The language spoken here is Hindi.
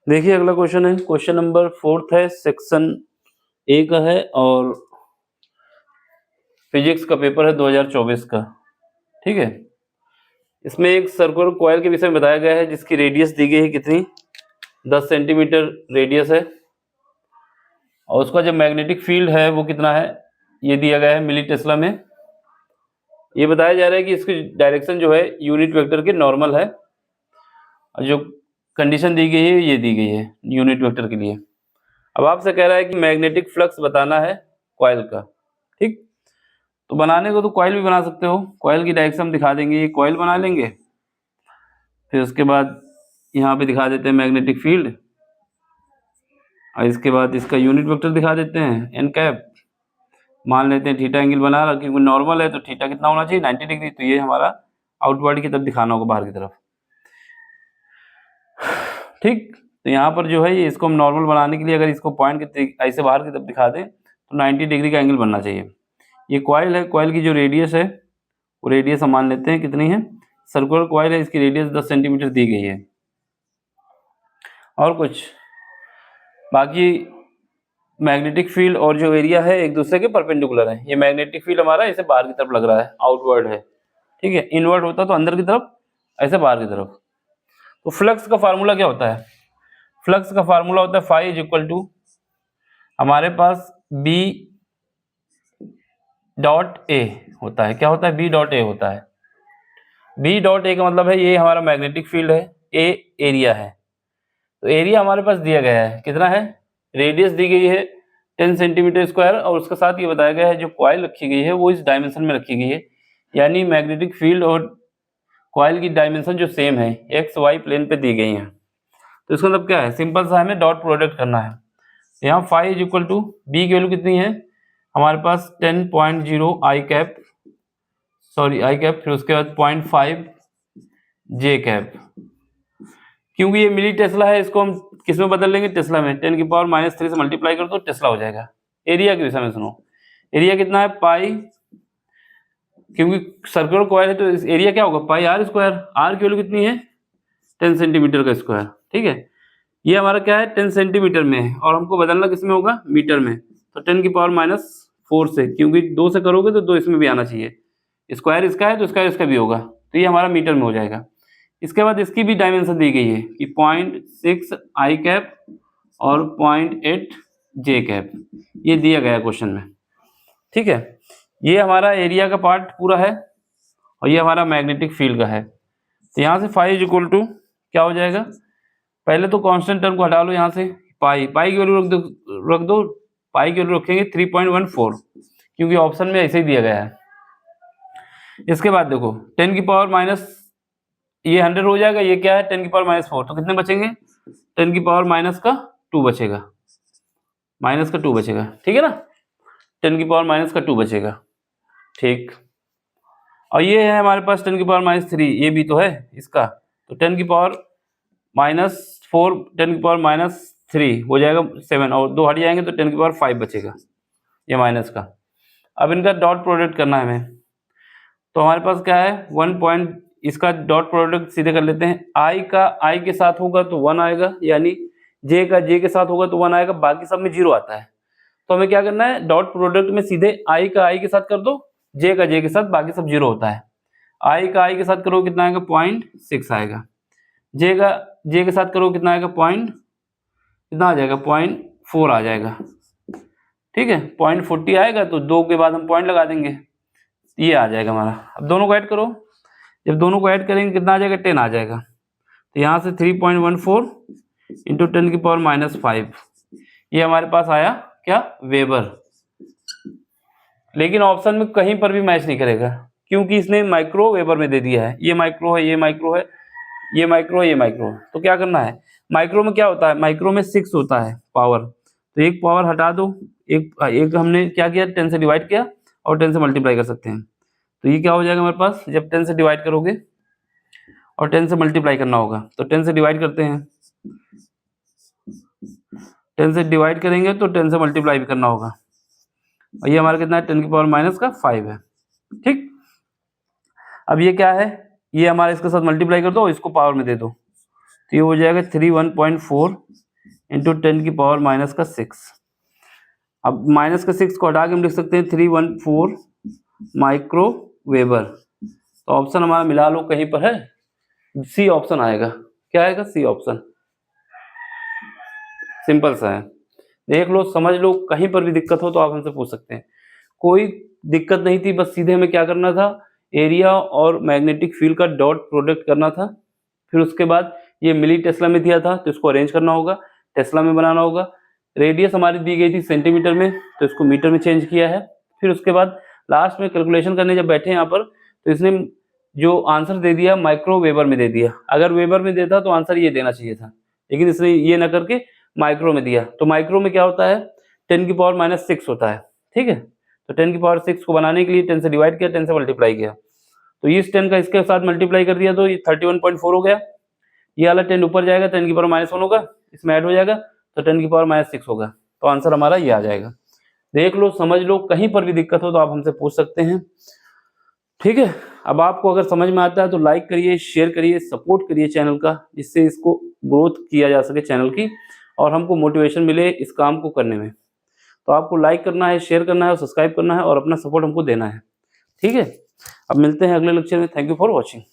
देखिए अगला क्वेश्चन है, क्वेश्चन नंबर 4th है, सेक्शन ए का है और फिजिक्स का पेपर है 2024 का। ठीक है, इसमें एक सर्कुलर कॉइल के विषय में बताया गया है जिसकी रेडियस दी गई है कितनी, 10 सेंटीमीटर रेडियस है और उसका जो मैग्नेटिक फील्ड है वो कितना है, ये दिया गया है मिली टेस्ला में। ये बताया जा रहा है कि इसकी डायरेक्शन जो है यूनिट वेक्टर के नॉर्मल है और जो कंडीशन दी गई है ये दी गई है यूनिट वेक्टर के लिए। अब आपसे कह रहा है कि मैग्नेटिक फ्लक्स बताना है कॉइल का। ठीक, तो बनाने को तो कॉइल भी बना सकते हो, कॉइल की डायरेक्शन हम दिखा देंगे, ये कॉइल बना लेंगे, फिर उसके बाद यहाँ पे दिखा देते हैं मैग्नेटिक फील्ड और इसके बाद इसका यूनिट वेक्टर दिखा देते हैं एन कैप। मान लेते हैं थीटा एंगल बना रहा, क्योंकि नॉर्मल है तो थीटा कितना होना चाहिए 90 डिग्री, तो ये हमारा आउटवर्ड की तरफ दिखाना होगा, बाहर की तरफ। ठीक, तो यहाँ पर जो है ये इसको हम नॉर्मल बनाने के लिए अगर इसको पॉइंट के ऐसे बाहर की तरफ दिखा दें तो 90 डिग्री का एंगल बनना चाहिए। ये कॉइल है, कॉइल की जो रेडियस है वो रेडियस हम मान लेते हैं कितनी है, सर्कुलर कॉइल है, इसकी रेडियस 10 सेंटीमीटर दी गई है। और कुछ बाकी मैग्नेटिक फील्ड और जो एरिया है एक दूसरे के परपेंडिकुलर है। ये मैग्नेटिक फील्ड हमारा ऐसे बाहर की तरफ लग रहा है, आउटवर्ड है। ठीक है, इनवर्ड होता तो अंदर की तरफ, ऐसे बाहर की तरफ। तो फ्लक्स का फार्मूला क्या होता है, फ्लक्स का फार्मूला होता है फाई इज इक्वल टू हमारे पास बी डॉट ए होता है। क्या होता है, बी डॉट ए होता है। बी डॉट ए का मतलब है ये हमारा मैग्नेटिक फील्ड है, ए एरिया है। तो एरिया हमारे पास दिया गया है कितना है, रेडियस दी गई है 10 सेंटीमीटर स्क्वायर और उसके साथ ये बताया गया है जो कॉइल रखी गई है वो इस डायमेंशन में रखी गई है, यानी मैग्नेटिक फील्ड और कॉइल की डायमेंशन जो सेम है, एक्स वाई प्लेन पे दी गई है। तो इसका मतलब क्या है, सिंपल सा हमें डॉट प्रोडक्ट करना है। यहाँ phi is equal to B की वैल्यू कितनी है हमारे पास 10.0 I cap, sorry I cap, फिर उसके बाद 0.5 जे कैप। क्योंकि ये मिली टेस्ला है इसको हम किस में बदल लेंगे, टेस्ला में, 10⁻³ से मल्टीप्लाई कर दो टेस्ला हो जाएगा। एरिया के विषय में सुनो, एरिया कितना है पाई, क्योंकि सर्कुलर कॉइल है तो एरिया क्या होगा पाई आर स्क्वायर, आर की वैल्यू कितनी है 10 सेंटीमीटर का स्क्वायर। ठीक है, ये हमारा क्या है 10 सेंटीमीटर में है और हमको बदलना किस में होगा, मीटर में। तो 10⁻⁴ से, क्योंकि 2 से करोगे तो 2 इसमें भी आना चाहिए, स्क्वायर इसका है तो स्क्वायर इसका भी होगा, तो ये हमारा मीटर में हो जाएगा। इसके बाद इसकी भी डायमेंशन दी गई है कि 0.6 आई कैप और 0.8 जे कैप, ये दिया गया क्वेश्चन में। ठीक है, ये हमारा एरिया का पार्ट पूरा है और ये हमारा मैग्नेटिक फील्ड का है। तो यहाँ से फाई इज इक्वल टू क्या हो जाएगा, पहले तो कांस्टेंट टर्म को हटा लो यहाँ से, पाई, पाई की वैल्यू रख दो, पाई की वैल्यू रखेंगे 3.14, क्योंकि ऑप्शन में ऐसे ही दिया गया है। इसके बाद देखो 10 की पावर माइनस, ये 100 हो जाएगा, ये क्या है 10 की पावर -4, तो कितने बचेंगे 10 की पावर -2 बचेगा, -2 बचेगा। ठीक है ना, 10 की पावर -2 बचेगा। ठीक, और ये है हमारे पास 10 की पावर -3, ये भी तो है इसका, तो 10 की पावर -4, 10 की पावर -3 हो जाएगा 7 और 2 हट जाएंगे तो 10 की पावर 5 बचेगा, ये माइनस का। अब इनका डॉट प्रोडक्ट करना है हमें, तो हमारे पास क्या है 1 पॉइंट, इसका डॉट प्रोडक्ट सीधे कर लेते हैं। आई का आई के साथ होगा तो 1 आएगा, यानी जे का जे के साथ होगा तो 1 आएगा, बाकी सब में 0 आता है। तो हमें क्या करना है, डॉट प्रोडक्ट में सीधे आई का आई के साथ कर दो, जे का जे के साथ, बाकी सब 0 होता है। आई का आई के साथ करो कितना आएगा 0.6 आएगा, जे का जे के साथ करो कितना आएगा कितना आ जाएगा 0.4 आ जाएगा। ठीक है, 0.40 आएगा तो 2 के बाद हम पॉइंट लगा देंगे, ये आ जाएगा हमारा। अब दोनों को ऐड करो, जब दोनों को ऐड करेंगे कितना आ जाएगा 10 आ जाएगा। तो यहाँ से 3.14 इंटू 10 की पावर -5, ये हमारे पास आया क्या वेबर। लेकिन ऑप्शन में कहीं पर भी मैच नहीं करेगा, क्योंकि इसने माइक्रो वेबर में दे दिया है, ये माइक्रो है, ये माइक्रो है, ये माइक्रो है, ये माइक्रो है। तो क्या करना है, माइक्रो में क्या होता है, माइक्रो में 6 होता है पावर, तो एक पावर हटा दो, एक हमने क्या किया 10 से डिवाइड किया और 10 से मल्टीप्लाई कर सकते हैं। तो ये क्या हो जाएगा हमारे पास, जब 10 से डिवाइड करोगे और 10 से मल्टीप्लाई करना होगा, तो 10 से डिवाइड करते हैं, 10 से डिवाइड करेंगे तो 10 से मल्टीप्लाई भी करना होगा, और ये हमारा कितना है 10 की पावर -5 है। ठीक, अब ये क्या है, ये हमारे इसके साथ मल्टीप्लाई कर दो और इसको पावर में दे दो, तो ये हो जाएगा 31.4 इंटू 10⁻⁻6। अब -6 को हटा के हम लिख सकते हैं 314 माइक्रो वेबर। तो ऑप्शन हमारा मिला लो कहीं पर है, सी ऑप्शन आएगा। क्या आएगा? C option. सिंपल सा है, देख लो, समझ लो। कहीं पर भी दिक्कत हो तो आप हमसे पूछ सकते हैं, कोई दिक्कत नहीं थी। बस सीधे हमें क्या करना था, एरिया और मैग्नेटिक फील्ड का डॉट प्रोडक्ट करना था। फिर उसके बाद ये मिली टेस्ला में दिया था तो इसको अरेंज करना होगा, टेस्ला में बनाना होगा। रेडियस हमारी दी गई थी सेंटीमीटर में, तो इसको मीटर में चेंज किया है। फिर उसके बाद लास्ट में कैलकुलेशन करने जब बैठे यहाँ पर, तो इसने जो आंसर दे दिया माइक्रो वेबर में दे दिया। अगर वेबर में देता तो आंसर ये देना चाहिए था, लेकिन इसने ये ना करके माइक्रो में दिया। तो माइक्रो में क्या होता है, 10⁻⁻6 होता है। ठीक है, तो 10⁻6 को बनाने के लिए 10 से डिवाइड किया, 10 से मल्टीप्लाई किया, तो इस 10 का इसके साथ मल्टीप्लाई कर दिया तो ये 31.4 हो गया। ये वाला 10 ऊपर जाएगा, 10⁻⁻1 होगा, इसमें ऐड हो जाएगा, तो 10⁻⁻6 होगा। तो आंसर हमारा ये आ जाएगा। देख लो, समझ लो, कहीं पर भी दिक्कत हो तो आप हमसे पूछ सकते हैं। ठीक है, अब आपको अगर समझ में आता है तो लाइक करिए, शेयर करिए, सपोर्ट करिए चैनल का, जिससे इसको ग्रोथ किया जा सके चैनल की, और हमको मोटिवेशन मिले इस काम को करने में। तो आपको लाइक करना है, शेयर करना है और सब्सक्राइब करना है और अपना सपोर्ट हमको देना है। ठीक है, अब मिलते हैं अगले लेक्चर में। Thank you for watching.